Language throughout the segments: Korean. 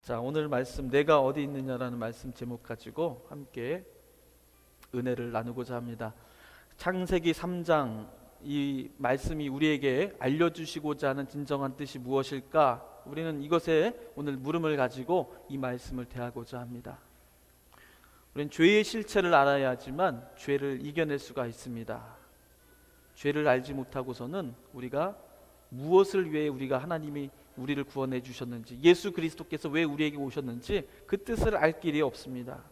자, 오늘 말씀 내가 어디 있느냐라는 말씀 제목 가지고 함께 은혜를 나누고자 합니다. 창세기 3장 이 말씀이 우리에게 알려주시고자 하는 진정한 뜻이 무엇일까? 우리는 이것에 오늘 물음을 가지고 이 말씀을 대하고자 합니다. 우리는 죄의 실체를 알아야지만 죄를 이겨낼 수가 있습니다. 죄를 알지 못하고서는 우리가 무엇을 위해 하나님이 우리를 구원해 주셨는지, 예수 그리스도께서 왜 우리에게 오셨는지 그 뜻을 알 길이 없습니다.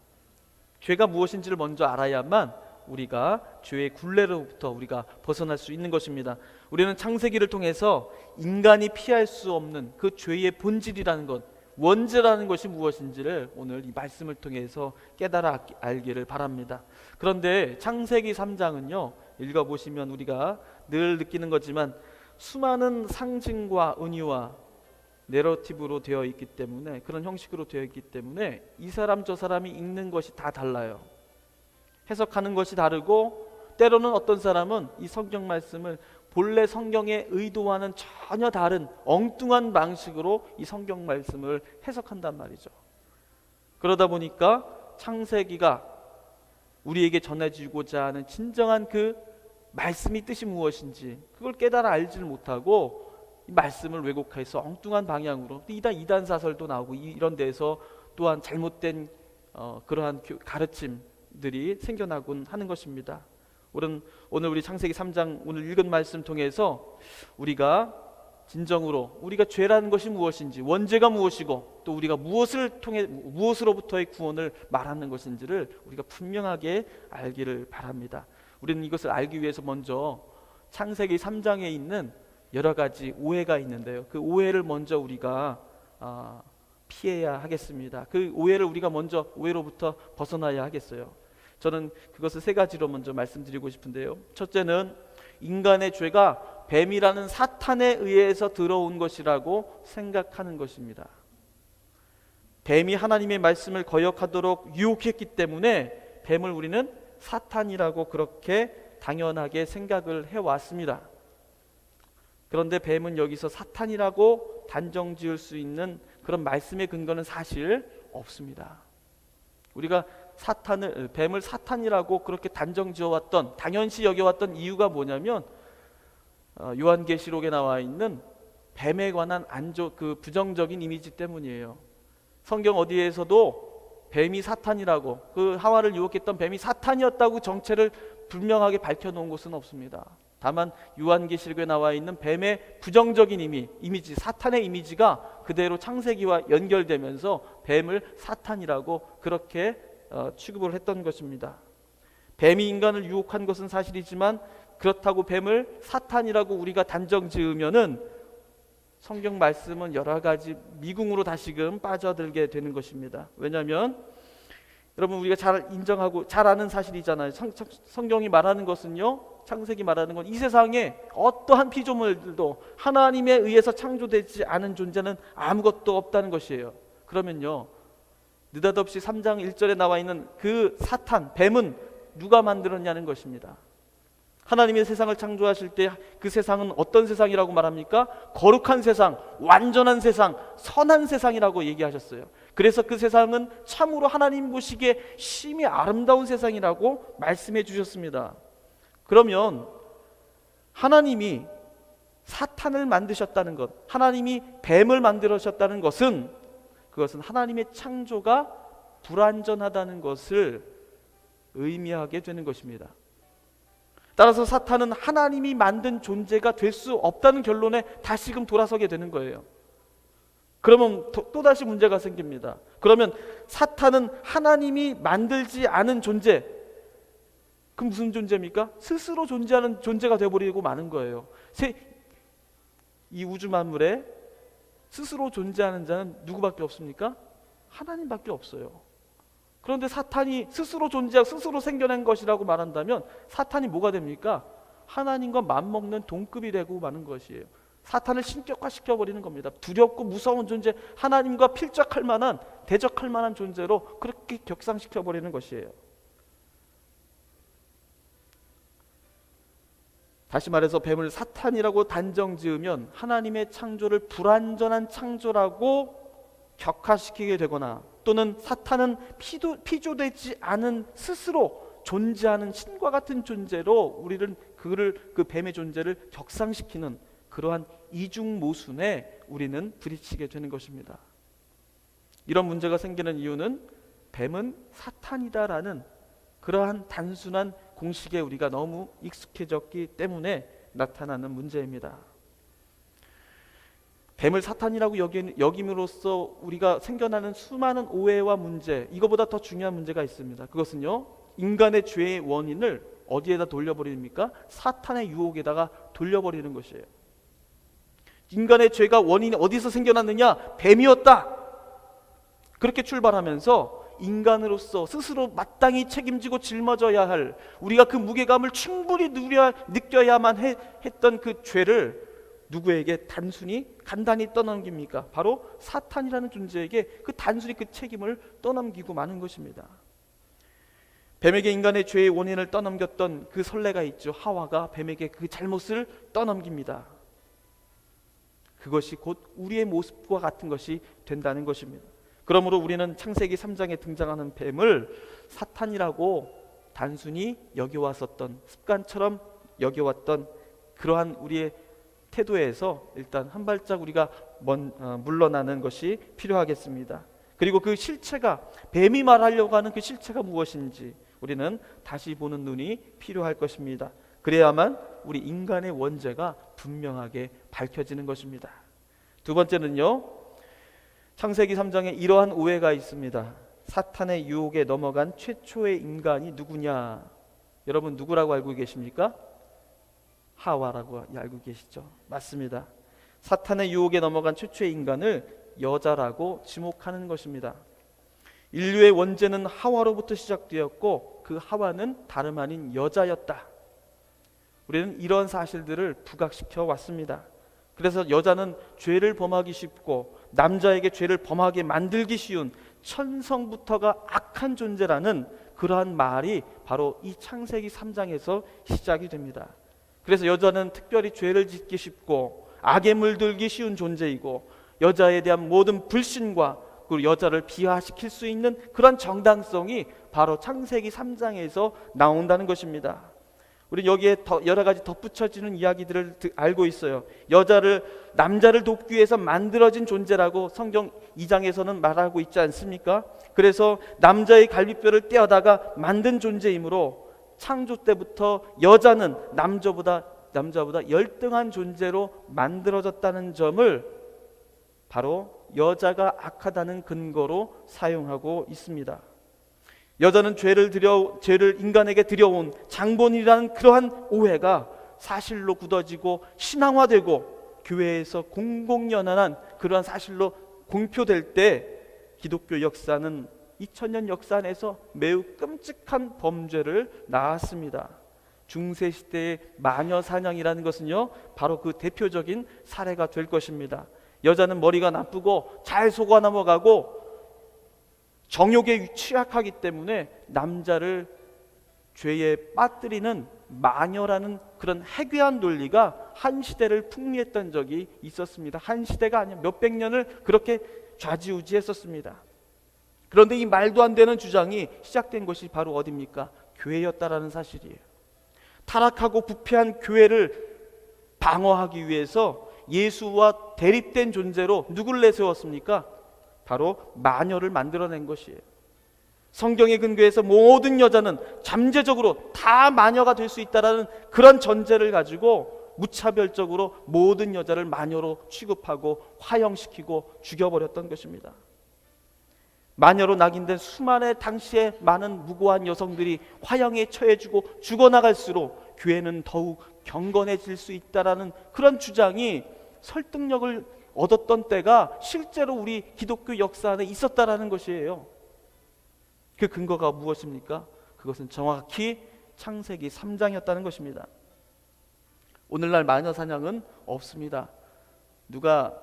죄가 무엇인지를 먼저 알아야만 우리가 죄의 굴레로부터 우리가 벗어날 수 있는 것입니다. 우리는 창세기를 통해서 인간이 피할 수 없는 그 죄의 본질이라는 것, 원죄라는 것이 무엇인지를 오늘 이 말씀을 통해서 깨달아 알기를 바랍니다. 그런데 창세기 3장은요, 읽어보시면 우리가 늘 느끼는 거지만 수많은 상징과 은유와 내러티브로 되어 있기 때문에, 그런 형식으로 되어 있기 때문에 이 사람 저 사람이 읽는 것이 다 달라요. 해석하는 것이 다르고, 때로는 어떤 사람은 이 성경 말씀을 본래 성경의 의도와는 전혀 다른 엉뚱한 방식으로 이 성경 말씀을 해석한단 말이죠. 그러다 보니까 창세기가 우리에게 전해주고자 하는 진정한 그 말씀이 뜻이 무엇인지 그걸 깨달아 알지를 못하고 이 말씀을 왜곡해서 엉뚱한 방향으로 이단 사설도 나오고 이런 데서 또한 잘못된 그러한 가르침들이 생겨나곤 하는 것입니다. 오늘 우리 창세기 3장 오늘 읽은 말씀 통해서 우리가 진정으로 우리가 죄라는 것이 무엇인지, 원죄가 무엇이고, 또 우리가 무엇으로부터의 구원을 말하는 것인지를 우리가 분명하게 알기를 바랍니다. 우리는 이것을 알기 위해서 먼저 창세기 3장에 있는 여러 가지 오해가 있는데요, 그 오해를 먼저 우리가 피해야 하겠습니다. 그 오해를 우리가 먼저 오해로부터 벗어나야 하겠어요. 저는 그것을 세 가지로 먼저 말씀드리고 싶은데요, 첫째는 인간의 죄가 뱀이라는 사탄에 의해서 들어온 것이라고 생각하는 것입니다. 뱀이 하나님의 말씀을 거역하도록 유혹했기 때문에 뱀을 우리는 사탄이라고 그렇게 당연하게 생각을 해왔습니다. 그런데 뱀은 여기서 사탄이라고 단정 지을 수 있는 그런 말씀의 근거는 사실 없습니다. 우리가 뱀을 사탄이라고 그렇게 단정 지어왔던, 당연시 여겨왔던 이유가 뭐냐면 요한계시록에 나와 있는 뱀에 관한 부정적인 이미지 때문이에요. 성경 어디에서도 뱀이 사탄이라고, 그 하와를 유혹했던 뱀이 사탄이었다고 정체를 분명하게 밝혀놓은 것은 없습니다. 다만 요한계시록에 나와 있는 뱀의 부정적인 이미지, 사탄의 이미지가 그대로 창세기와 연결되면서 뱀을 사탄이라고 그렇게 취급을 했던 것입니다. 뱀이 인간을 유혹한 것은 사실이지만 그렇다고 뱀을 사탄이라고 우리가 단정 지으면은 성경 말씀은 여러 가지 미궁으로 다시금 빠져들게 되는 것입니다. 왜냐하면 여러분, 우리가 잘 인정하고 잘 아는 사실이잖아요. 성경이 말하는 것은요, 창세기 말하는 건 이 세상에 어떠한 피조물들도 하나님에 의해서 창조되지 않은 존재는 아무것도 없다는 것이에요. 그러면요, 느닷없이 3장 1절에 나와 있는 그 사탄, 뱀은 누가 만들었냐는 것입니다. 하나님의 세상을 창조하실 때 그 세상은 어떤 세상이라고 말합니까? 거룩한 세상, 완전한 세상, 선한 세상이라고 얘기하셨어요. 그래서 그 세상은 참으로 하나님 보시기에 심히 아름다운 세상이라고 말씀해 주셨습니다. 그러면 하나님이 사탄을 만드셨다는 것, 하나님이 뱀을 만들으셨다는 것은, 그것은 하나님의 창조가 불완전하다는 것을 의미하게 되는 것입니다. 따라서 사탄은 하나님이 만든 존재가 될 수 없다는 결론에 다시금 돌아서게 되는 거예요. 그러면 또다시 문제가 생깁니다. 그러면 사탄은 하나님이 만들지 않은 존재, 그 무슨 존재입니까? 스스로 존재하는 존재가 되어버리고 마는 거예요. 이 우주 만물에 스스로 존재하는 자는 누구밖에 없습니까? 하나님밖에 없어요. 그런데 사탄이 스스로 존재하고 스스로 생겨난 것이라고 말한다면 사탄이 뭐가 됩니까? 하나님과 맞먹는 동급이 되고 마는 것이에요. 사탄을 신격화시켜버리는 겁니다. 두렵고 무서운 존재, 하나님과 필적할 만한, 대적할 만한 존재로 그렇게 격상시켜버리는 것이에요. 다시 말해서 뱀을 사탄이라고 단정 지으면 하나님의 창조를 불완전한 창조라고 격화시키게 되거나 또는 사탄은 피조되지 않은 스스로 존재하는 신과 같은 존재로 우리는 그 뱀의 존재를 격상시키는 그러한 이중 모순에 우리는 부딪히게 되는 것입니다. 이런 문제가 생기는 이유는 뱀은 사탄이다라는 그러한 단순한 공식에 우리가 너무 익숙해졌기 때문에 나타나는 문제입니다. 뱀을 사탄이라고 여김으로써 우리가 생겨나는 수많은 오해와 문제, 이거보다 더 중요한 문제가 있습니다. 그것은요, 인간의 죄의 원인을 어디에다 돌려버립니까? 사탄의 유혹에다가 돌려버리는 것이에요. 인간의 죄가 원인이 어디서 생겨났느냐? 뱀이었다. 그렇게 출발하면서 인간으로서 스스로 마땅히 책임지고 짊어져야 할, 우리가 그 무게감을 충분히 느껴야만 했던 그 죄를 누구에게 간단히 떠넘깁니까? 바로 사탄이라는 존재에게 단순히 그 책임을 떠넘기고 마는 것입니다. 뱀에게 인간의 죄의 원인을 떠넘겼던 그 선례가 있죠. 하와가 뱀에게 그 잘못을 떠넘깁니다. 그것이 곧 우리의 모습과 같은 것이 된다는 것입니다. 그러므로 우리는 창세기 3장에 등장하는 뱀을 사탄이라고 단순히 여겨왔었던, 습관처럼 여겨왔던 그러한 우리의 태도에서 일단 한 발짝 우리가 물러나는 것이 필요하겠습니다. 그리고 그 실체가, 뱀이 말하려고 하는 그 실체가 무엇인지 우리는 다시 보는 눈이 필요할 것입니다. 그래야만 우리 인간의 원죄가 분명하게 밝혀지는 것입니다. 두 번째는요, 창세기 3장에 이러한 오해가 있습니다. 사탄의 유혹에 넘어간 최초의 인간이 누구냐? 여러분 누구라고 알고 계십니까? 하와라고 알고 계시죠? 맞습니다. 사탄의 유혹에 넘어간 최초의 인간을 여자라고 지목하는 것입니다. 인류의 원죄는 하와로부터 시작되었고 그 하와는 다름 아닌 여자였다. 우리는 이런 사실들을 부각시켜 왔습니다. 그래서 여자는 죄를 범하기 쉽고 남자에게 죄를 범하게 만들기 쉬운 천성부터가 악한 존재라는 그러한 말이 바로 이 창세기 3장에서 시작이 됩니다. 그래서 여자는 특별히 죄를 짓기 쉽고 악에 물들기 쉬운 존재이고 여자에 대한 모든 불신과 그리고 여자를 비하시킬 수 있는 그런 정당성이 바로 창세기 3장에서 나온다는 것입니다. 우리 여기에 여러 가지 덧붙여지는 이야기들을 알고 있어요. 여자를 남자를 돕기 위해서 만들어진 존재라고 성경 2장에서는 말하고 있지 않습니까? 그래서 남자의 갈비뼈를 떼어다가 만든 존재이므로 창조 때부터 여자는 남자보다 열등한 존재로 만들어졌다는 점을 바로 여자가 악하다는 근거로 사용하고 있습니다. 여자는 죄를 인간에게 들여온 장본이라는 그러한 오해가 사실로 굳어지고 신앙화되고 교회에서 공공연한 그러한 사실로 공표될 때 기독교 역사는 2000년 역사 안에서 매우 끔찍한 범죄를 낳았습니다. 중세시대의 마녀사냥이라는 것은요, 바로 그 대표적인 사례가 될 것입니다. 여자는 머리가 나쁘고 잘 속아 넘어가고 정욕에 취약하기 때문에 남자를 죄에 빠뜨리는 마녀라는 그런 해괴한 논리가 한 시대를 풍미했던 적이 있었습니다. 한 시대가 아니라 몇백 년을 그렇게 좌지우지했었습니다. 그런데 이 말도 안 되는 주장이 시작된 것이 바로 어디입니까? 교회였다라는 사실이에요. 타락하고 부패한 교회를 방어하기 위해서 예수와 대립된 존재로 누구를 내세웠습니까? 바로 마녀를 만들어낸 것이에요. 성경의 근거에서 모든 여자는 잠재적으로 다 마녀가 될 수 있다는 그런 전제를 가지고 무차별적으로 모든 여자를 마녀로 취급하고 화형시키고 죽여버렸던 것입니다. 마녀로 낙인된 수많은 당시에 많은 무고한 여성들이 화형에 처해지고 죽어나갈수록 교회는 더욱 경건해질 수 있다라는 그런 주장이 설득력을 얻었던 때가 실제로 우리 기독교 역사 안에 있었다라는 것이에요. 그 근거가 무엇입니까? 그것은 정확히 창세기 3장이었다는 것입니다. 오늘날 마녀 사냥은 없습니다. 누가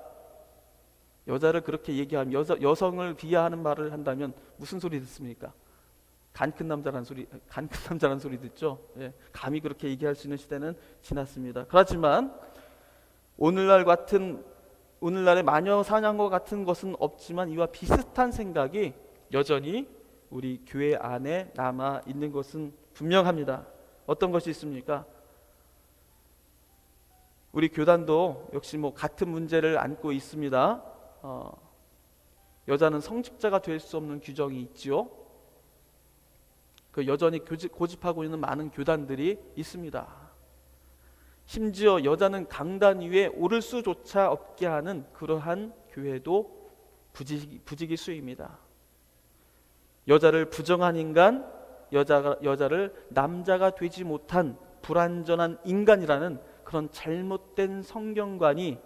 여자를 그렇게 얘기하면 여성을 비하하는 말을 한다면 무슨 소리 듣습니까? 간 큰 남자라는 소리 듣죠. 예, 감히 그렇게 얘기할 수 있는 시대는 지났습니다. 그렇지만 오늘날 같은 오늘날의 마녀 사냥과 같은 것은 없지만 이와 비슷한 생각이 여전히 우리 교회 안에 남아 있는 것은 분명합니다. 어떤 것이 있습니까? 우리 교단도 역시 같은 문제를 안고 있습니다. 여자는 성직자가 될 수 없는 규정이 있지요. 그 여전히 고집하고 있는 많은 교단들이 있습니다. 심지어 여자는 강단 위에 오를 수조차 없게 하는 그러한 교회도 부지기수입니다. 여자를 부정한 인간, 여자를 남자가 되지 못한 불완전한 인간이라는 그런 잘못된 성경관이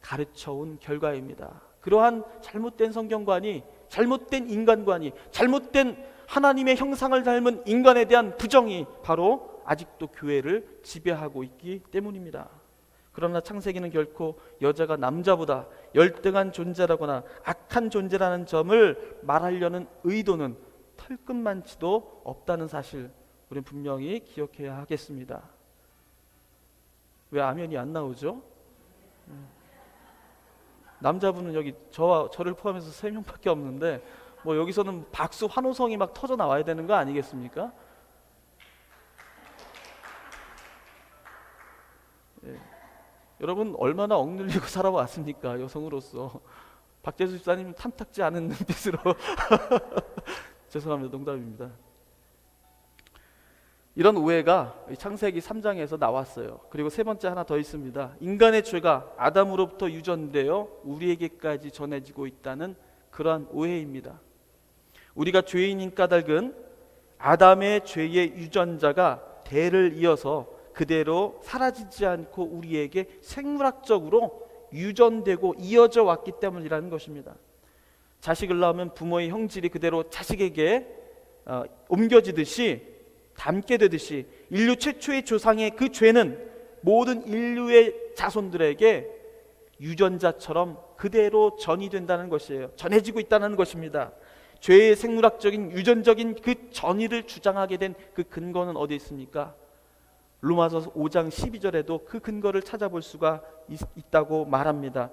가르쳐온 결과입니다. 그러한 잘못된 성경관이, 잘못된 인간관이, 잘못된 하나님의 형상을 닮은 인간에 대한 부정이 바로 아직도 교회를 지배하고 있기 때문입니다. 그러나 창세기는 결코 여자가 남자보다 열등한 존재라거나 악한 존재라는 점을 말하려는 의도는 털끝만치도 없다는 사실, 우리는 분명히 기억해야 하겠습니다. 왜 아멘이 안 나오죠? 남자분은 여기 저를 포함해서 3명밖에 없는데 여기서는 박수 환호성이 막 터져 나와야 되는 거 아니겠습니까? 예. 여러분 얼마나 억눌리고 살아왔습니까? 여성으로서. 박재수 집사님 탐탁지 않은 눈빛으로 죄송합니다. 농담입니다. 이런 오해가 창세기 3장에서 나왔어요. 그리고 세 번째 하나 더 있습니다. 인간의 죄가 아담으로부터 유전되어 우리에게까지 전해지고 있다는 그러한 오해입니다. 우리가 죄인인 까닭은 아담의 죄의 유전자가 대를 이어서 그대로 사라지지 않고 우리에게 생물학적으로 유전되고 이어져 왔기 때문이라는 것입니다. 자식을 낳으면 부모의 형질이 그대로 자식에게 옮겨지듯이, 담게 되듯이 인류 최초의 조상의 그 죄는 모든 인류의 자손들에게 유전자처럼 그대로 전이된다는 것이에요. 전해지고 있다는 것입니다. 죄의 생물학적인 유전적인 그 전이를 주장하게 된 그 근거는 어디에 있습니까? 로마서 5장 12절에도 그 근거를 찾아볼 수가 있다고 말합니다.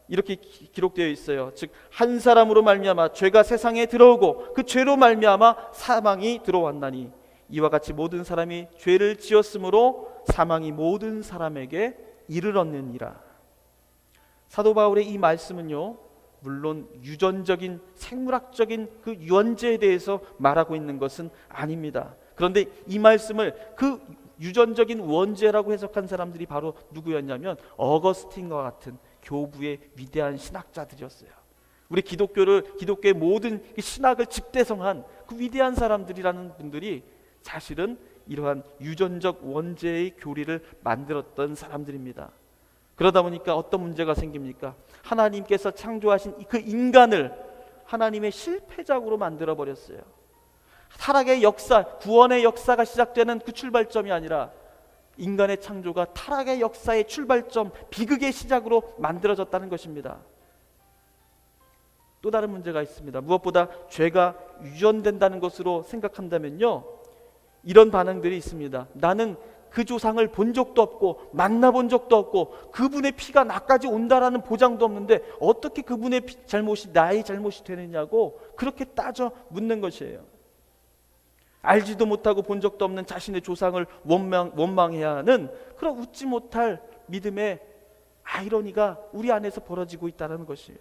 이렇게 기록되어 있어요. 즉 한 사람으로 말미암아 죄가 세상에 들어오고 그 죄로 말미암아 사망이 들어왔나니 이와 같이 모든 사람이 죄를 지었으므로 사망이 모든 사람에게 이르렀느니라. 사도 바울의 이 말씀은요, 물론 유전적인 생물학적인 그 유언제에 대해서 말하고 있는 것은 아닙니다. 그런데 이 말씀을 그 유전적인 원죄라고 해석한 사람들이 바로 누구였냐면 어거스틴과 같은 교부의 위대한 신학자들이었어요. 우리 기독교의 모든 신학을 집대성한 그 위대한 사람들이라는 분들이 사실은 이러한 유전적 원죄의 교리를 만들었던 사람들입니다. 그러다 보니까 어떤 문제가 생깁니까? 하나님께서 창조하신 그 인간을 하나님의 실패작으로 만들어 버렸어요. 타락의 역사, 구원의 역사가 시작되는 그 출발점이 아니라 인간의 창조가 타락의 역사의 출발점, 비극의 시작으로 만들어졌다는 것입니다. 또 다른 문제가 있습니다. 무엇보다 죄가 유전된다는 것으로 생각한다면요, 이런 반응들이 있습니다. 나는 그 조상을 본 적도 없고 만나본 적도 없고 그분의 피가 나까지 온다라는 보장도 없는데 어떻게 그분의 잘못이 나의 잘못이 되느냐고 그렇게 따져 묻는 것이에요. 알지도 못하고 본 적도 없는 자신의 조상을 원망해야 하는 그런 웃지 못할 믿음의 아이러니가 우리 안에서 벌어지고 있다는 것이에요.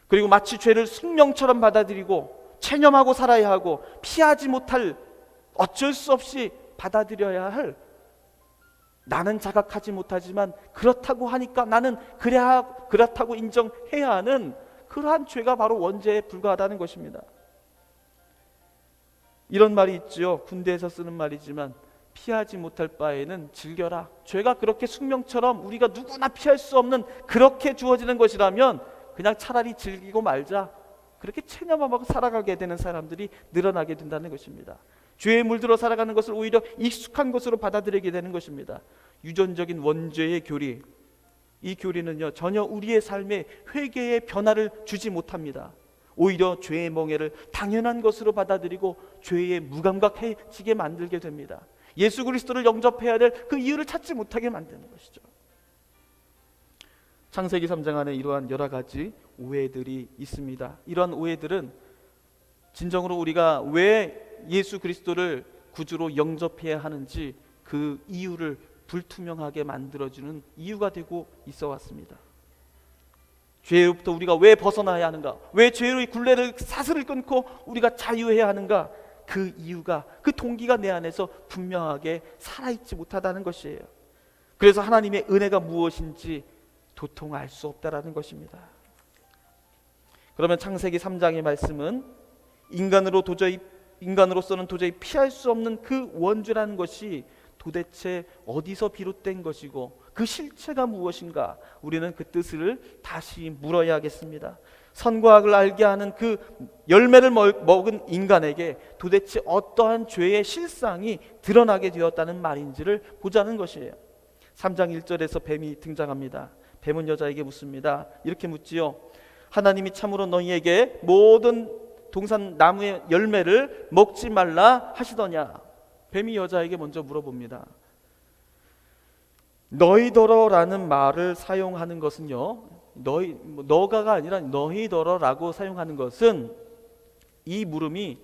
그리고 마치 죄를 숙명처럼 받아들이고 체념하고 살아야 하고 피하지 못할, 어쩔 수 없이 받아들여야 할, 나는 자각하지 못하지만 그렇다고 하니까 나는 그렇다고 인정해야 하는 그러한 죄가 바로 원죄에 불과하다는 것입니다. 이런 말이 있죠. 군대에서 쓰는 말이지만 피하지 못할 바에는 즐겨라. 죄가 그렇게 숙명처럼 우리가 누구나 피할 수 없는 그렇게 주어지는 것이라면 그냥 차라리 즐기고 말자. 그렇게 체념하고 살아가게 되는 사람들이 늘어나게 된다는 것입니다. 죄에 물들어 살아가는 것을 오히려 익숙한 것으로 받아들이게 되는 것입니다. 유전적인 원죄의 교리, 이 교리는요 전혀 우리의 삶에 회개의 변화를 주지 못합니다. 오히려 죄의 멍에를 당연한 것으로 받아들이고 죄에 무감각해지게 만들게 됩니다. 예수 그리스도를 영접해야 될 그 이유를 찾지 못하게 만드는 것이죠. 창세기 3장 안에 이러한 여러 가지 오해들이 있습니다. 이러한 오해들은 진정으로 우리가 왜 예수 그리스도를 구주로 영접해야 하는지 그 이유를 불투명하게 만들어주는 이유가 되고 있어 왔습니다. 죄로부터 우리가 왜 벗어나야 하는가, 왜 죄의 굴레를 사슬을 끊고 우리가 자유해야 하는가, 그 이유가, 그 동기가 내 안에서 분명하게 살아있지 못하다는 것이에요. 그래서 하나님의 은혜가 무엇인지 도통 알 수 없다라는 것입니다. 그러면 창세기 3장의 말씀은 인간으로서는 도저히 피할 수 없는 그 원죄라는 것이 도대체 어디서 비롯된 것이고 그 실체가 무엇인가, 우리는 그 뜻을 다시 물어야겠습니다. 선과 악을 알게 하는 그 열매를 먹은 인간에게 도대체 어떠한 죄의 실상이 드러나게 되었다는 말인지를 보자는 것이에요. 3장 1절에서 뱀이 등장합니다. 뱀은 여자에게 묻습니다. 이렇게 묻지요. 하나님이 참으로 너희에게 모든 동산 나무의 열매를 먹지 말라 하시더냐. 뱀이 여자에게 먼저 물어봅니다. 너희더러라는 말을 사용하는 것은요, 너가가 아니라 너희더러라고 사용하는 것은 이 물음이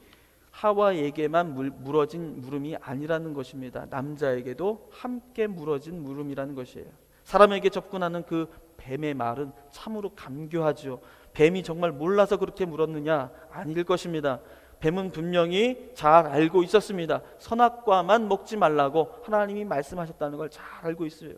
하와에게만 물어진 물음이 아니라는 것입니다. 남자에게도 함께 물어진 물음이라는 것이에요. 사람에게 접근하는 그 뱀의 말은 참으로 감교하죠. 뱀이 정말 몰라서 그렇게 물었느냐? 아닐 것입니다. 뱀은 분명히 잘 알고 있었습니다. 선악과만 먹지 말라고 하나님이 말씀하셨다는 걸 잘 알고 있어요.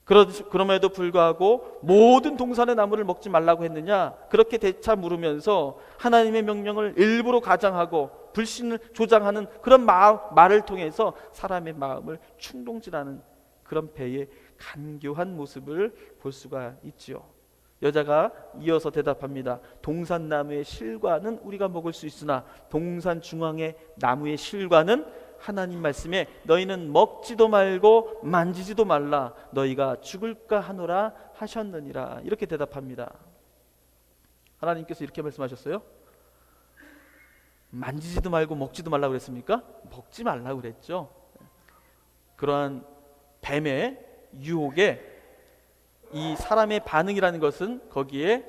그럼에도 불구하고 모든 동산의 나무를 먹지 말라고 했느냐? 그렇게 되차 물으면서 하나님의 명령을 일부러 가장하고 불신을 조장하는 그런 말을 통해서 사람의 마음을 충동질하는 그런 뱀의 간교한 모습을 볼 수가 있지요. 여자가 이어서 대답합니다. 동산나무의 실과는 우리가 먹을 수 있으나 동산 중앙의 나무의 실과는 하나님 말씀에 너희는 먹지도 말고 만지지도 말라, 너희가 죽을까 하노라 하셨느니라. 이렇게 대답합니다. 하나님께서 이렇게 말씀하셨어요? 만지지도 말고 먹지도 말라고 그랬습니까? 먹지 말라고 그랬죠. 그러한 뱀의 유혹에 이 사람의 반응이라는 것은 거기에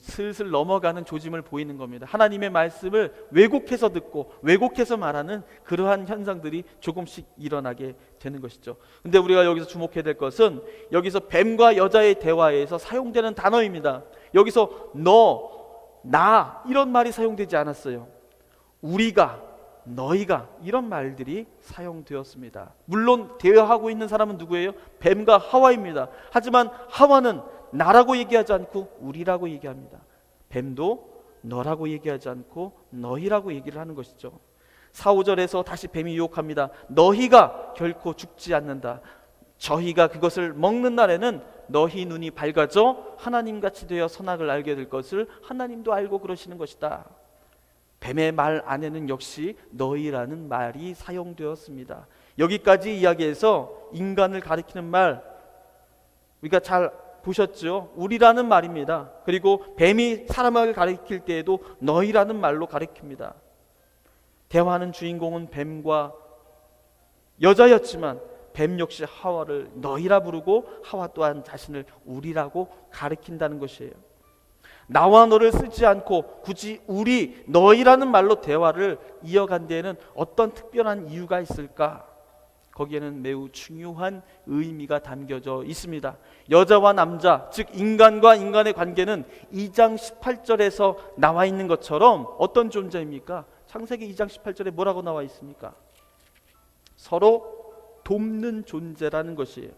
슬슬 넘어가는 조짐을 보이는 겁니다. 하나님의 말씀을 왜곡해서 듣고 왜곡해서 말하는 그러한 현상들이 조금씩 일어나게 되는 것이죠. 근데 우리가 여기서 주목해야 될 것은 여기서 뱀과 여자의 대화에서 사용되는 단어입니다. 여기서 너, 나 이런 말이 사용되지 않았어요. 우리가, 너희가 이런 말들이 사용되었습니다. 물론 대화하고 있는 사람은 누구예요? 뱀과 하와입니다. 하지만 하와는 나라고 얘기하지 않고 우리라고 얘기합니다. 뱀도 너라고 얘기하지 않고 너희라고 얘기를 하는 것이죠. 4, 5절에서 다시 뱀이 유혹합니다. 너희가 결코 죽지 않는다. 저희가 그것을 먹는 날에는 너희 눈이 밝아져 하나님같이 되어 선악을 알게 될 것을 하나님도 알고 그러시는 것이다. 뱀의 말 안에는 역시 너희라는 말이 사용되었습니다. 여기까지 이야기해서 인간을 가리키는 말 우리가 잘 보셨죠? 우리라는 말입니다. 그리고 뱀이 사람을 가리킬 때에도 너희라는 말로 가리킵니다. 대화하는 주인공은 뱀과 여자였지만 뱀 역시 하와를 너희라 부르고 하와 또한 자신을 우리라고 가리킨다는 것이에요. 나와 너를 쓰지 않고 굳이 우리, 너희라는 말로 대화를 이어간 데에는 어떤 특별한 이유가 있을까? 거기에는 매우 중요한 의미가 담겨져 있습니다. 여자와 남자, 즉 인간과 인간의 관계는 2장 18절에서 나와 있는 것처럼 어떤 존재입니까? 창세기 2장 18절에 뭐라고 나와 있습니까? 서로 돕는 존재라는 것이에요.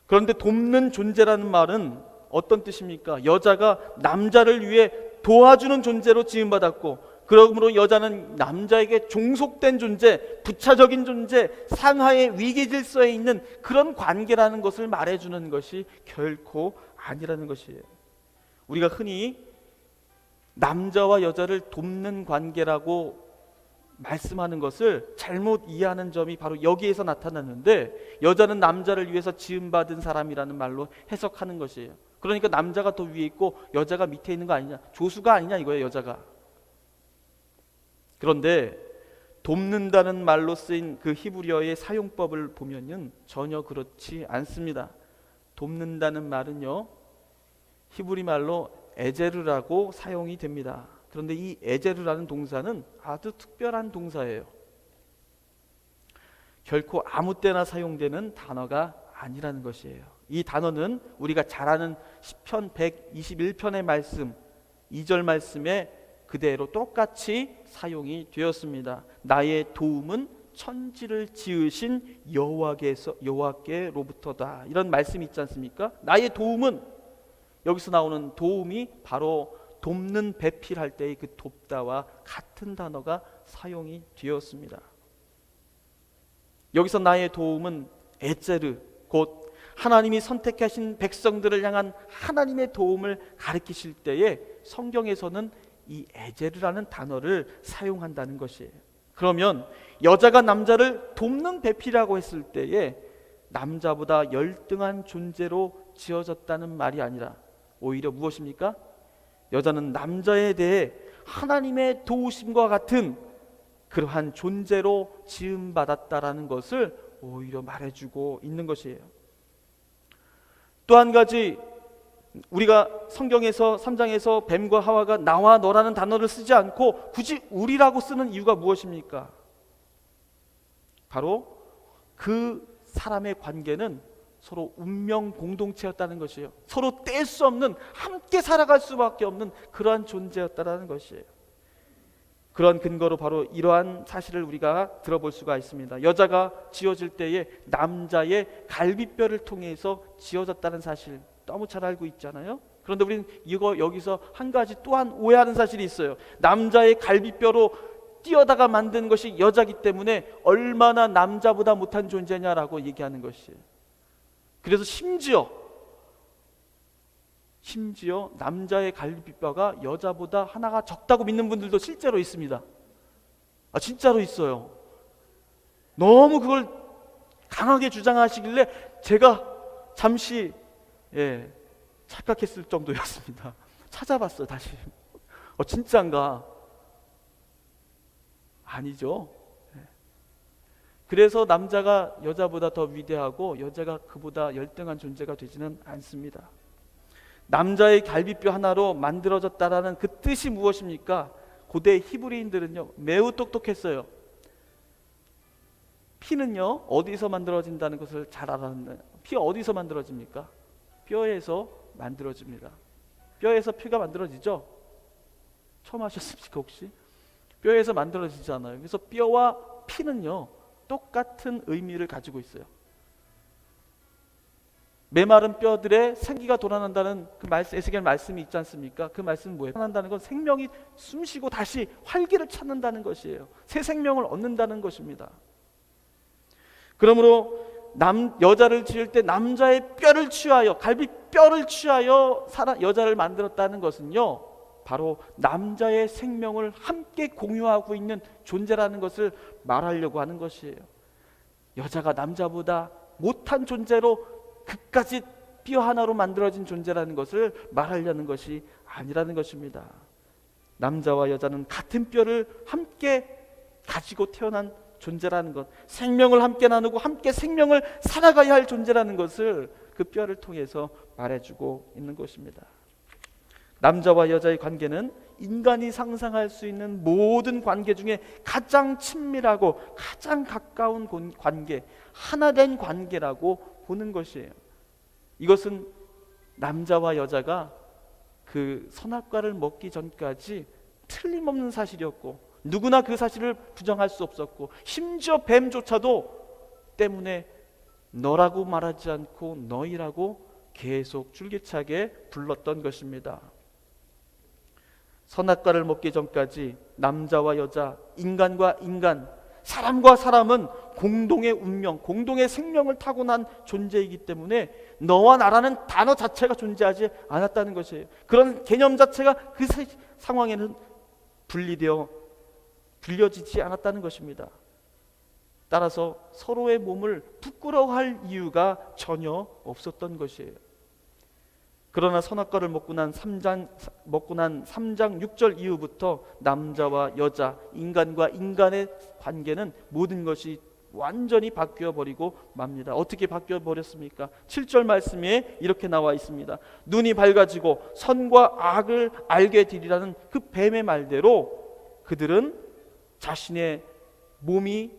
그런데 돕는 존재라는 말은 어떤 뜻입니까? 여자가 남자를 위해 도와주는 존재로 지음받았고, 그러므로 여자는 남자에게 종속된 존재, 부차적인 존재, 상하의 위계 질서에 있는 그런 관계라는 것을 말해주는 것이 결코 아니라는 것이에요. 우리가 흔히 남자와 여자를 돕는 관계라고 말씀하는 것을 잘못 이해하는 점이 바로 여기에서 나타나는데, 여자는 남자를 위해서 지음받은 사람이라는 말로 해석하는 것이에요. 그러니까 남자가 더 위에 있고 여자가 밑에 있는 거 아니냐, 조수가 아니냐 이거예요, 여자가. 그런데 돕는다는 말로 쓰인 그 히브리어의 사용법을 보면은 전혀 그렇지 않습니다. 돕는다는 말은요, 히브리 말로 에제르라고 사용이 됩니다. 그런데 이 에제르라는 동사는 아주 특별한 동사예요. 결코 아무 때나 사용되는 단어가 아니라는 것이에요. 이 단어는 우리가 잘 아는 시편 121편의 말씀 2절 말씀에 그대로 똑같이 사용이 되었습니다. 나의 도움은 천지를 지으신 여호와께로부터다. 이런 말씀이 있지 않습니까? 나의 도움은, 여기서 나오는 도움이 바로 돕는 배필할 때의 그 돕다와 같은 단어가 사용이 되었습니다. 여기서 나의 도움은 에제르, 곧 하나님이 선택하신 백성들을 향한 하나님의 도움을 가리키실 때에 성경에서는 이 에제르라는 단어를 사용한다는 것이에요. 그러면 여자가 남자를 돕는 배필이라고 했을 때에 남자보다 열등한 존재로 지어졌다는 말이 아니라 오히려 무엇입니까? 여자는 남자에 대해 하나님의 도우심과 같은 그러한 존재로 지음받았다라는 것을 오히려 말해주고 있는 것이에요. 또 한 가지, 우리가 성경에서 3장에서 뱀과 하와가 나와 너라는 단어를 쓰지 않고 굳이 우리라고 쓰는 이유가 무엇입니까? 바로 그 사람의 관계는 서로 운명 공동체였다는 것이에요. 서로 뗄 수 없는, 함께 살아갈 수밖에 없는 그러한 존재였다는 것이에요. 그런 근거로 바로 이러한 사실을 우리가 들어볼 수가 있습니다. 여자가 지어질 때에 남자의 갈비뼈를 통해서 지어졌다는 사실 너무 잘 알고 있잖아요. 그런데 우리는 여기서 한 가지 또한 오해하는 사실이 있어요. 남자의 갈비뼈로 띄어다가 만든 것이 여자기 때문에 얼마나 남자보다 못한 존재냐라고 얘기하는 것이에요. 그래서 심지어 남자의 갈비뼈가 여자보다 하나가 적다고 믿는 분들도 실제로 있습니다. 진짜로 있어요. 너무 그걸 강하게 주장하시길래 제가 잠시 착각했을 정도였습니다. 찾아봤어요, 다시. 진짜인가? 아니죠. 그래서 남자가 여자보다 더 위대하고 여자가 그보다 열등한 존재가 되지는 않습니다. 남자의 갈비뼈 하나로 만들어졌다라는 그 뜻이 무엇입니까? 고대 히브리인들은요 매우 똑똑했어요. 피는요 어디서 만들어진다는 것을 잘 알았는데, 피 어디서 만들어집니까? 뼈에서 만들어집니다. 뼈에서 피가 만들어지죠? 처음 하셨습니까 혹시? 뼈에서 만들어지잖아요. 그래서 뼈와 피는요 똑같은 의미를 가지고 있어요. 메마른 뼈들의 생기가 돌아난다는 그 말씀, 에스겔 말씀이 있지 않습니까? 그 말씀은 뭐예요? 돌아난다는 건 생명이 숨쉬고 다시 활기를 찾는다는 것이에요. 새 생명을 얻는다는 것입니다. 그러므로 여자를 지을 때 남자의 뼈를 취하여, 갈비뼈를 취하여 여자를 만들었다는 것은요 바로 남자의 생명을 함께 공유하고 있는 존재라는 것을 말하려고 하는 것이에요. 여자가 남자보다 못한 존재로 그까지 뼈 하나로 만들어진 존재라는 것을 말하려는 것이 아니라는 것입니다. 남자와 여자는 같은 뼈를 함께 가지고 태어난 존재라는 것, 생명을 함께 나누고 함께 생명을 살아가야 할 존재라는 것을 그 뼈를 통해서 말해주고 있는 것입니다. 남자와 여자의 관계는 인간이 상상할 수 있는 모든 관계 중에 가장 친밀하고 가장 가까운 관계, 하나된 관계라고 보는 것이에요. 이것은 남자와 여자가 그 선악과를 먹기 전까지 틀림없는 사실이었고 누구나 그 사실을 부정할 수 없었고, 심지어 뱀조차도 때문에 너라고 말하지 않고 너희라고 계속 줄기차게 불렀던 것입니다. 선악과를 먹기 전까지 남자와 여자, 인간과 인간, 사람과 사람은 공동의 운명, 공동의 생명을 타고난 존재이기 때문에 너와 나라는 단어 자체가 존재하지 않았다는 것이에요. 그런 개념 자체가 그 상황에는 분려지지 않았다는 것입니다. 따라서 서로의 몸을 부끄러워할 이유가 전혀 없었던 것이에요. 그러나 선악과를 먹고 난 3장 6절 이후부터 남자와 여자, 인간과 인간의 관계는 모든 것이 완전히 바뀌어 버리고 맙니다. 어떻게 바뀌어 버렸습니까? 7절 말씀에 이렇게 나와 있습니다. 눈이 밝아지고 선과 악을 알게 되리라는 그 뱀의 말대로 그들은 자신의 몸이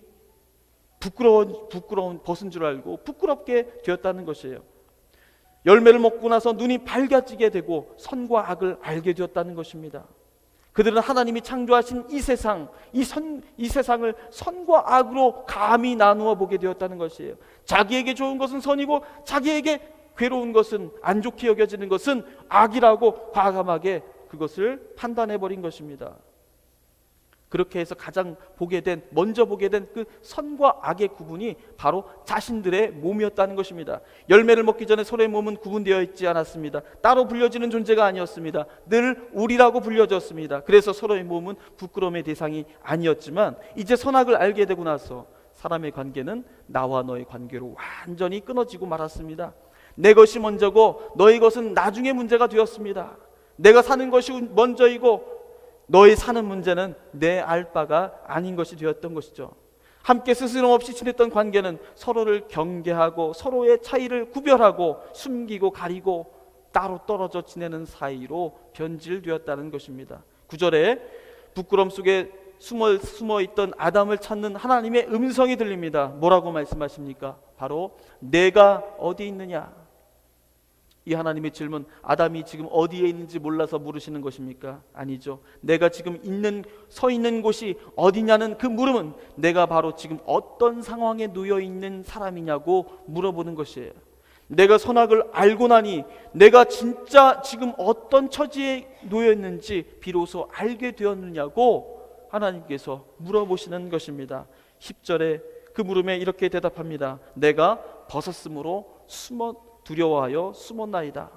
부끄러운 벗은 줄 알고 부끄럽게 되었다는 것이에요. 열매를 먹고 나서 눈이 밝아지게 되고 선과 악을 알게 되었다는 것입니다. 그들은 하나님이 창조하신 이 세상, 이 세상을 선과 악으로 감히 나누어 보게 되었다는 것이에요. 자기에게 좋은 것은 선이고 자기에게 괴로운 것은, 안 좋게 여겨지는 것은 악이라고 과감하게 그것을 판단해 버린 것입니다. 그렇게 해서 먼저 보게 된 그 선과 악의 구분이 바로 자신들의 몸이었다는 것입니다. 열매를 먹기 전에 서로의 몸은 구분되어 있지 않았습니다. 따로 불려지는 존재가 아니었습니다. 늘 우리라고 불려졌습니다. 그래서 서로의 몸은 부끄러움의 대상이 아니었지만 이제 선악을 알게 되고 나서 사람의 관계는 나와 너의 관계로 완전히 끊어지고 말았습니다. 내 것이 먼저고 너의 것은 나중에 문제가 되었습니다. 내가 사는 것이 먼저이고 너의 사는 문제는 내 알 바가 아닌 것이 되었던 것이죠. 함께 스스럼 없이 지냈던 관계는 서로를 경계하고 서로의 차이를 구별하고 숨기고 가리고 따로 떨어져 지내는 사이로 변질되었다는 것입니다. 9절에 부끄럼 속에 숨어 있던 아담을 찾는 하나님의 음성이 들립니다. 뭐라고 말씀하십니까? 바로 내가 어디 있느냐? 이 하나님의 질문, 아담이 지금 어디에 있는지 몰라서 물으시는 것입니까? 아니죠. 내가 지금 서 있는 곳이 어디냐는 그 물음은 내가 바로 지금 어떤 상황에 놓여 있는 사람이냐고 물어보는 것이에요. 내가 선악을 알고 나니 내가 진짜 지금 어떤 처지에 놓여 있는지 비로소 알게 되었느냐고 하나님께서 물어보시는 것입니다. 10절에 그 물음에 이렇게 대답합니다. 내가 벗었으므로 두려워하여 숨었나이다.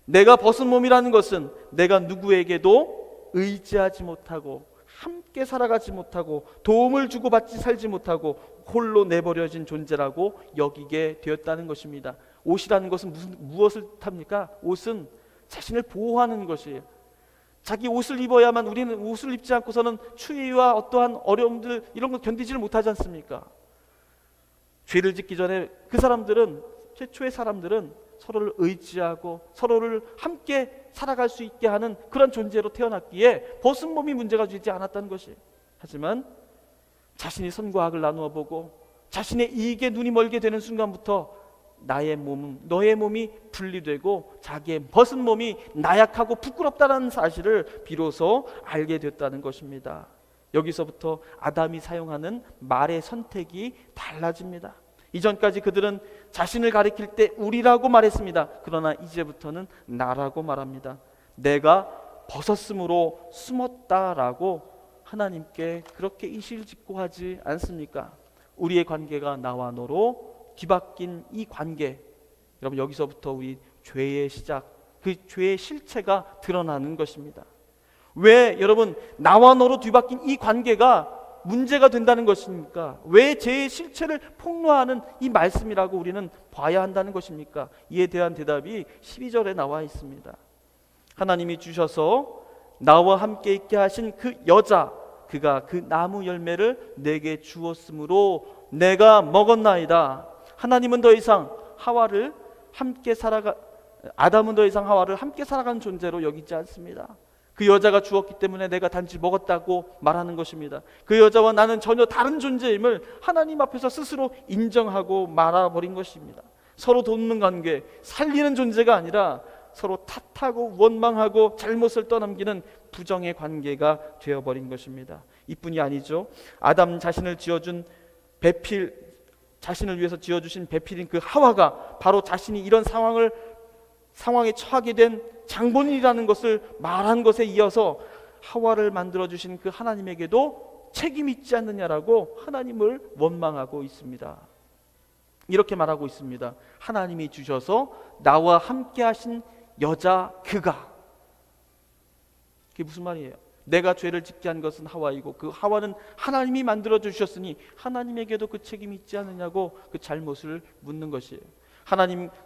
내가 벗은 몸이라는 것은 내가 누구에게도 의지하지 못하고 함께 살아가지 못하고 도움을 주고받지 살지 못하고 홀로 내버려진 존재라고 여기게 되었다는 것입니다. 옷이라는 것은 무엇을 탑니까? 옷은 자신을 보호하는 것이에요. 자기 옷을 입어야만, 우리는 옷을 입지 않고서는 추위와 어떠한 어려움들 이런 거 견디지를 못하지 않습니까? 죄를 짓기 전에 최초의 사람들은 서로를 의지하고 서로를 함께 살아갈 수 있게 하는 그런 존재로 태어났기에 벗은 몸이 문제가 되지 않았다는 것이에요. 하지만 자신이 선과 악을 나누어 보고 자신의 이익에 눈이 멀게 되는 순간부터 너의 몸이 분리되고 자기의 벗은 몸이 나약하고 부끄럽다는 사실을 비로소 알게 됐다는 것입니다. 여기서부터 아담이 사용하는 말의 선택이 달라집니다. 이전까지 그들은 자신을 가리킬 때 우리라고 말했습니다. 그러나 이제부터는 나라고 말합니다. 내가 벗었으므로 숨었다라고 하나님께 그렇게 이실직고 하지 않습니까? 우리의 관계가 나와 너로 뒤바뀐 이 관계, 여러분 여기서부터 우리 죄의 시작, 그 죄의 실체가 드러나는 것입니다. 왜 여러분 나와 너로 뒤바뀐 이 관계가 문제가 된다는 것입니까? 왜 죄의 실체를 폭로하는 이 말씀이라고 우리는 봐야 한다는 것입니까? 이에 대한 대답이 12절에 나와 있습니다. 하나님이 주셔서 나와 함께 있게 하신 그 여자, 그가 그 나무 열매를 내게 주었으므로 내가 먹었나이다. 하나님은 더 이상 아담은 더 이상 하와를 함께 살아가는 존재로 여기지 않습니다. 그 여자가 주었기 때문에 내가 단지 먹었다고 말하는 것입니다. 그 여자와 나는 전혀 다른 존재임을 하나님 앞에서 스스로 인정하고 말아버린 것입니다. 서로 돕는 관계, 살리는 존재가 아니라 서로 탓하고 원망하고 잘못을 떠넘기는 부정의 관계가 되어버린 것입니다. 이뿐이 아니죠. 아담 자신을 위해서 지어주신 배필인 그 하와가 바로 자신이 이런 상황에 처하게 된 장본인이라는 것을 말한 것에 이어서 하와를 만들어주신 그 하나님에게도 책임이 있지 않느냐라고 하나님을 원망하고 있습니다. 이렇게 말하고 있습니다. 하나님이 주셔서 나와 함께 하신 여자 그가, 그게 무슨 말이에요? 내가 죄를 짓게 한 것은 하와이고 그 하와는 하나님이 만들어 주셨으니 하나님에게도 그 책임이 있지 않느냐고 그 잘못을 묻는 것이에요.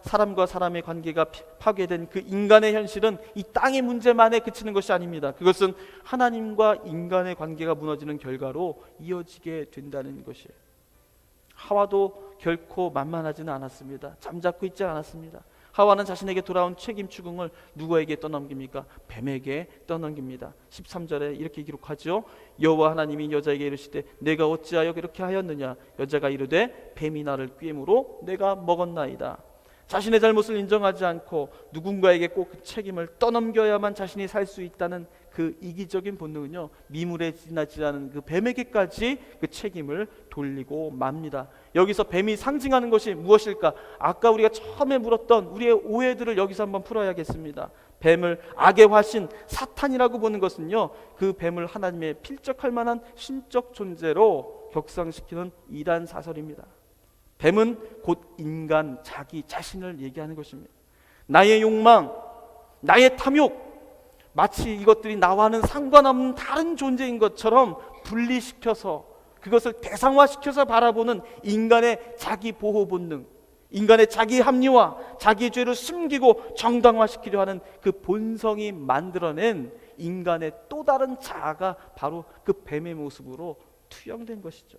사람과 사람의 관계가 파괴된 그 인간의 현실은 이 땅의 문제만에 그치는 것이 아닙니다. 그것은 하나님과 인간의 관계가 무너지는 결과로 이어지게 된다는 것이에요. 하와도 결코 만만하지는 않았습니다. 잠자코 있지 않았습니다. 하와는 자신에게 돌아온 책임 추궁을 누구에게 떠넘깁니까? 뱀에게 떠넘깁니다. 13절에 이렇게 기록하죠. 여호와 하나님이 여자에게 이르시되 내가 어찌하여 그렇게 하였느냐? 여자가 이르되 뱀이 나를 꾀므로 내가 먹었나이다. 자신의 잘못을 인정하지 않고 누군가에게 꼭 그 책임을 떠넘겨야만 자신이 살 수 있다는 그 이기적인 본능은요, 미물에 지나지 않은 그 뱀에게까지 그 책임을 돌리고 맙니다. 여기서 뱀이 상징하는 것이 무엇일까? 아까 우리가 처음에 물었던 우리의 오해들을 여기서 한번 풀어야겠습니다. 뱀을 악의 화신 사탄이라고 보는 것은요, 그 뱀을 하나님의 필적할 만한 신적 존재로 격상시키는 이단 사설입니다. 뱀은 곧 인간 자기 자신을 얘기하는 것입니다. 나의 욕망, 나의 탐욕, 마치 이것들이 나와는 상관없는 다른 존재인 것처럼 분리시켜서 그것을 대상화시켜서 바라보는 인간의 자기 보호 본능, 인간의 자기 합리화, 자기 죄를 숨기고 정당화시키려 하는 그 본성이 만들어낸 인간의 또 다른 자아가 바로 그 뱀의 모습으로 투영된 것이죠.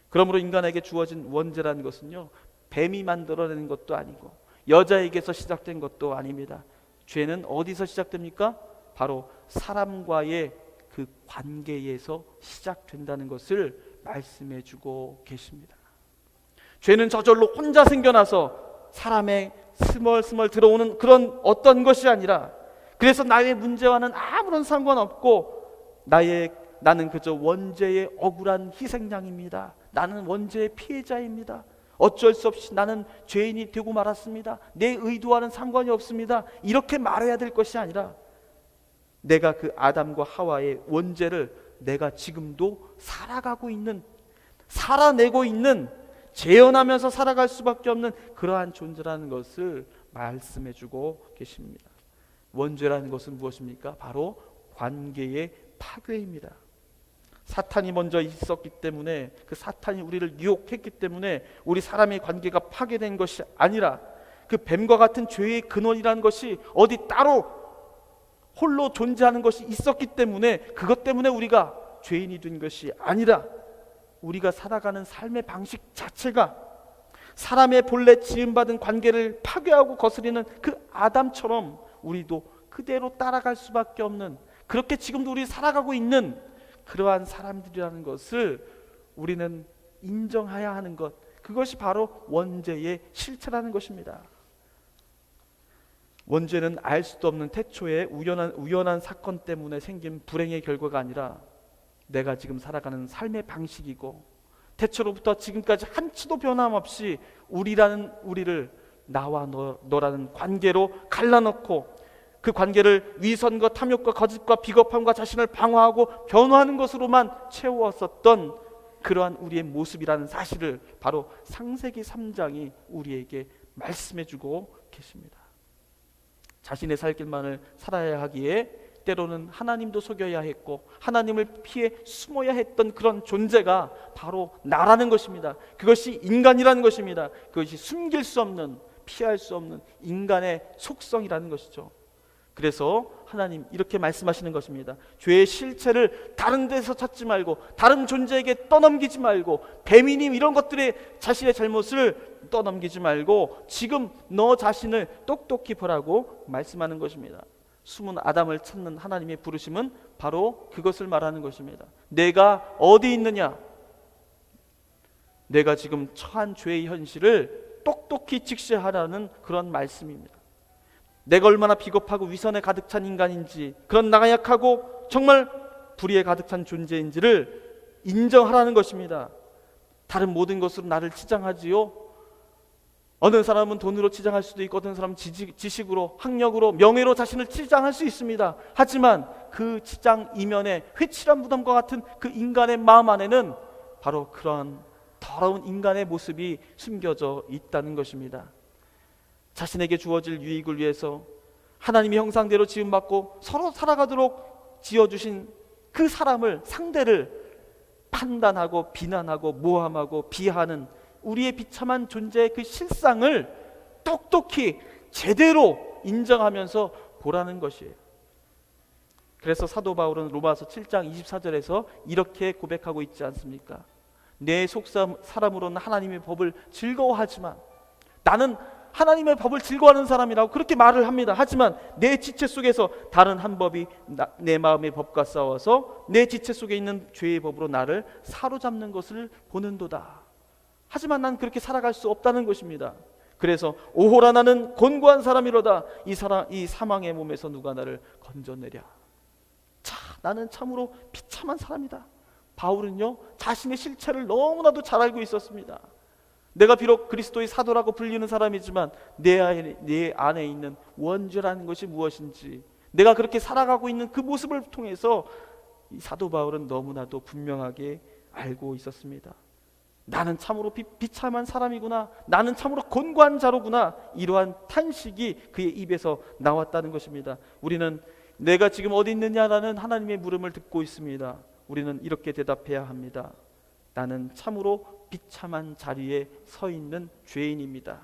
그러므로 인간에게 주어진 원죄라는 것은요, 뱀이 만들어낸 것도 아니고 여자에게서 시작된 것도 아닙니다. 죄는 어디서 시작됩니까? 바로 사람과의 그 관계에서 시작된다는 것을 말씀해 주고 계십니다. 죄는 저절로 혼자 생겨나서 사람의 스멀스멀 들어오는 그런 어떤 것이 아니라, 그래서 나의 문제와는 아무런 상관없고 나는 그저 원죄의 억울한 희생양입니다. 나는 원죄의 피해자입니다. 어쩔 수 없이 나는 죄인이 되고 말았습니다. 내 의도와는 상관이 없습니다. 이렇게 말해야 될 것이 아니라, 내가 그 아담과 하와의 원죄를 내가 지금도 살아가고 있는, 살아내고 있는, 재현하면서 살아갈 수밖에 없는 그러한 존재라는 것을 말씀해주고 계십니다. 원죄라는 것은 무엇입니까? 바로 관계의 파괴입니다. 사탄이 먼저 있었기 때문에, 그 사탄이 우리를 유혹했기 때문에 우리 사람의 관계가 파괴된 것이 아니라, 그 뱀과 같은 죄의 근원이라는 것이 어디 따로 홀로 존재하는 것이 있었기 때문에, 그것 때문에 우리가 죄인이 된 것이 아니라, 우리가 살아가는 삶의 방식 자체가 사람의 본래 지음받은 관계를 파괴하고 거스리는 그 아담처럼 우리도 그대로 따라갈 수밖에 없는, 그렇게 지금도 우리 살아가고 있는 그러한 사람들이라는 것을 우리는 인정해야 하는 것, 그것이 바로 원죄의 실체라는 것입니다. 원죄는 알 수도 없는 태초의 우연한 사건 때문에 생긴 불행의 결과가 아니라 내가 지금 살아가는 삶의 방식이고, 태초로부터 지금까지 한치도 변함없이 우리를 나와 너라는 관계로 갈라놓고, 그 관계를 위선과 탐욕과 거짓과 비겁함과 자신을 방어하고 변호하는 것으로만 채웠었던 그러한 우리의 모습이라는 사실을 바로 창세기 3장이 우리에게 말씀해주고 계십니다. 자신의 살 길만을 살아야 하기에 때로는 하나님도 속여야 했고 하나님을 피해 숨어야 했던 그런 존재가 바로 나라는 것입니다. 그것이 인간이라는 것입니다. 그것이 숨길 수 없는, 피할 수 없는 인간의 속성이라는 것이죠. 그래서 하나님 이렇게 말씀하시는 것입니다. 죄의 실체를 다른 데서 찾지 말고, 다른 존재에게 떠넘기지 말고, 뱀이님 이런 것들에 자신의 잘못을 떠넘기지 말고 지금 너 자신을 똑똑히 보라고 말씀하는 것입니다. 숨은 아담을 찾는 하나님의 부르심은 바로 그것을 말하는 것입니다. 내가 어디 있느냐? 내가 지금 처한 죄의 현실을 똑똑히 직시하라는 그런 말씀입니다. 내가 얼마나 비겁하고 위선에 가득 찬 인간인지, 그런 나가 약하고 정말 불의에 가득 찬 존재인지를 인정하라는 것입니다. 다른 모든 것으로 나를 치장하지요. 어느 사람은 돈으로 치장할 수도 있고, 어떤 사람은 지식으로, 학력으로, 명예로 자신을 치장할 수 있습니다. 하지만 그 치장 이면에 회칠한 무덤과 같은 그 인간의 마음 안에는 바로 그런 더러운 인간의 모습이 숨겨져 있다는 것입니다. 자신에게 주어질 유익을 위해서 하나님의 형상대로 지음받고 서로 살아가도록 지어주신 그 사람을, 상대를 판단하고 비난하고 모함하고 비하하는 우리의 비참한 존재의 그 실상을 똑똑히 제대로 인정하면서 보라는 것이에요. 그래서 사도 바울은 로마서 7장 24절에서 이렇게 고백하고 있지 않습니까? 내 속 사람으로는 하나님의 법을 즐거워하지만, 나는 하나님의 법을 즐거워하는 사람이라고 그렇게 말을 합니다. 하지만 내 지체 속에서 다른 한 법이 내 마음의 법과 싸워서 내 지체 속에 있는 죄의 법으로 나를 사로잡는 것을 보는도다. 하지만 난 그렇게 살아갈 수 없다는 것입니다. 그래서 오호라 나는 곤고한 사람이로다. 이 사망의 몸에서 누가 나를 건져내랴. 나는 참으로 비참한 사람이다. 바울은요, 자신의 실체를 너무나도 잘 알고 있었습니다. 내가 비록 그리스도의 사도라고 불리는 사람이지만 내 안에 있는 원죄라는 것이 무엇인지, 내가 그렇게 살아가고 있는 그 모습을 통해서 이 사도 바울은 너무나도 분명하게 알고 있었습니다. 나는 참으로 비참한 사람이구나, 나는 참으로 곤고한 자로구나, 이러한 탄식이 그의 입에서 나왔다는 것입니다. 우리는 내가 지금 어디 있느냐라는 하나님의 물음을 듣고 있습니다. 우리는 이렇게 대답해야 합니다. 나는 참으로 비참한 자리에 서 있는 죄인입니다.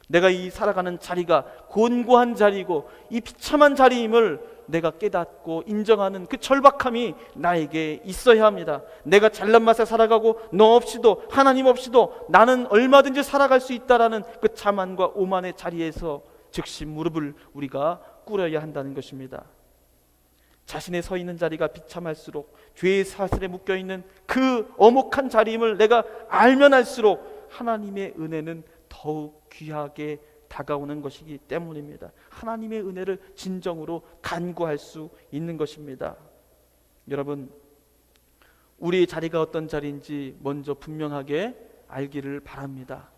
내가 이 살아가는 자리가 곤고한 자리고 이 비참한 자리임을 내가 깨닫고 인정하는 그 절박함이 나에게 있어야 합니다. 내가 잘난 맛에 살아가고 너 없이도, 하나님 없이도 나는 얼마든지 살아갈 수 있다라는 그 자만과 오만의 자리에서 즉시 무릎을 우리가 꿇어야 한다는 것입니다. 자신의 서 있는 자리가 비참할수록, 죄의 사슬에 묶여있는 그 엄혹한 자리임을 내가 알면 알수록 하나님의 은혜는 더욱 귀하게 다가오는 것이기 때문입니다. 하나님의 은혜를 진정으로 간구할 수 있는 것입니다. 여러분, 우리의 자리가 어떤 자리인지 먼저 분명하게 알기를 바랍니다.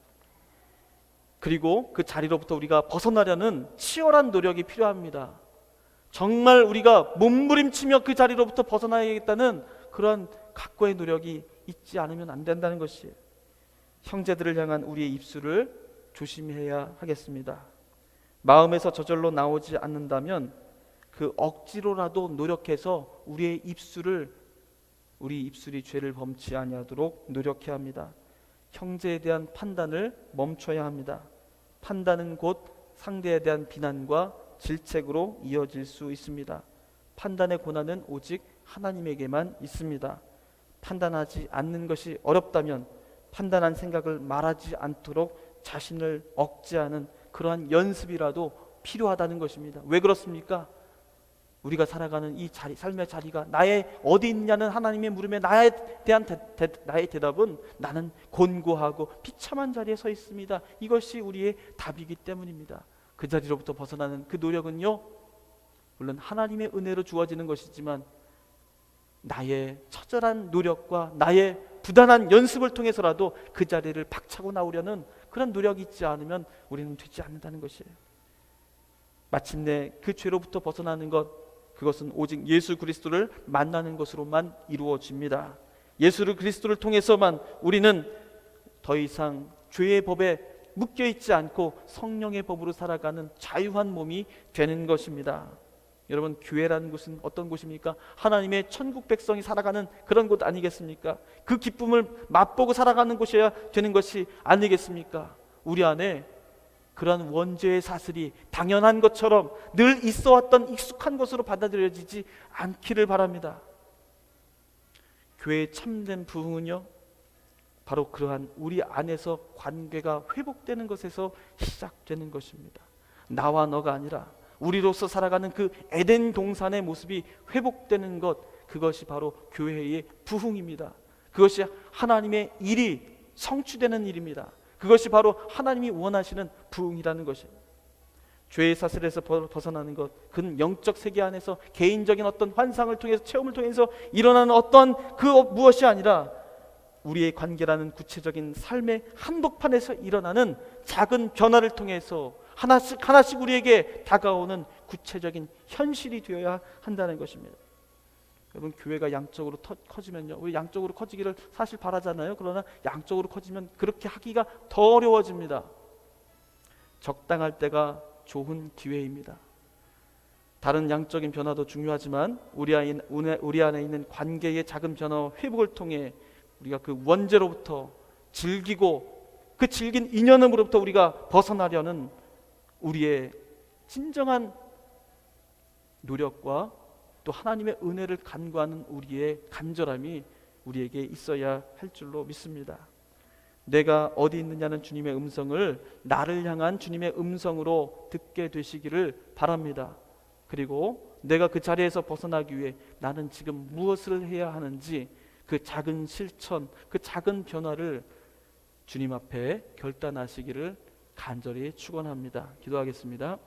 그리고 그 자리로부터 우리가 벗어나려는 치열한 노력이 필요합니다. 정말 우리가 몸부림치며 그 자리로부터 벗어나야겠다는 그런 각고의 노력이 있지 않으면 안 된다는 것이에요. 형제들을 향한 우리의 입술을 조심해야 하겠습니다. 마음에서 저절로 나오지 않는다면 그 억지로라도 노력해서 우리 입술이 죄를 범치 아니하도록 노력해야 합니다. 형제에 대한 판단을 멈춰야 합니다. 판단은 곧 상대에 대한 비난과 질책으로 이어질 수 있습니다. 판단의 고난은 오직 하나님에게만 있습니다. 판단하지 않는 것이 어렵다면 판단한 생각을 말하지 않도록 자신을 억제하는 그러한 연습이라도 필요하다는 것입니다. 왜 그렇습니까? 우리가 살아가는 이 자리, 삶의 자리가 나의 어디 있느냐는 하나님의 물음에 나에 대한 나의 대답은 나는 곤고하고 비참한 자리에 서 있습니다. 이것이 우리의 답이기 때문입니다. 그 자리로부터 벗어나는 그 노력은요, 물론 하나님의 은혜로 주어지는 것이지만 나의 처절한 노력과 나의 부단한 연습을 통해서라도 그 자리를 박차고 나오려는 그런 노력이 있지 않으면 우리는 되지 않는다는 것이에요. 마침내 그 죄로부터 벗어나는 것, 그것은 오직 예수 그리스도를 만나는 것으로만 이루어집니다. 예수 그리스도를 통해서만 우리는 더 이상 죄의 법에 묶여있지 않고 성령의 법으로 살아가는 자유한 몸이 되는 것입니다. 여러분, 교회라는 곳은 어떤 곳입니까? 하나님의 천국 백성이 살아가는 그런 곳 아니겠습니까? 그 기쁨을 맛보고 살아가는 곳이어야 되는 것이 아니겠습니까? 우리 안에 그런 원죄의 사슬이 당연한 것처럼 늘 있어왔던 익숙한 것으로 받아들여지지 않기를 바랍니다. 교회의 참된 부흥은요, 바로 그러한 우리 안에서 관계가 회복되는 것에서 시작되는 것입니다. 나와 너가 아니라 우리로서 살아가는 그 에덴 동산의 모습이 회복되는 것, 그것이 바로 교회의 부흥입니다. 그것이 하나님의 일이 성취되는 일입니다. 그것이 바로 하나님이 원하시는 부흥이라는 것이에요. 죄의 사슬에서 벗어나는 것, 그는 영적 세계 안에서 개인적인 어떤 환상을 통해서, 체험을 통해서 일어나는 어떤 그 무엇이 아니라 우리의 관계라는 구체적인 삶의 한복판에서 일어나는 작은 변화를 통해서 하나씩 우리에게 다가오는 구체적인 현실이 되어야 한다는 것입니다. 여러분, 교회가 양적으로 커지면요, 우리 양적으로 커지기를 사실 바라잖아요. 그러나 양적으로 커지면 그렇게 하기가 더 어려워집니다. 적당할 때가 좋은 기회입니다. 다른 양적인 변화도 중요하지만 우리 안에 있는 관계의 작은 변화와 회복을 통해 우리가 그 원죄로부터 즐기고 그 즐긴 인연으로부터 우리가 벗어나려는 우리의 진정한 노력과 또 하나님의 은혜를 간구하는 우리의 간절함이 우리에게 있어야 할 줄로 믿습니다. 내가 어디 있느냐는 주님의 음성을 나를 향한 주님의 음성으로 듣게 되시기를 바랍니다. 그리고 내가 그 자리에서 벗어나기 위해 나는 지금 무엇을 해야 하는지 그 작은 실천, 그 작은 변화를 주님 앞에 결단하시기를 간절히 축원합니다. 기도하겠습니다.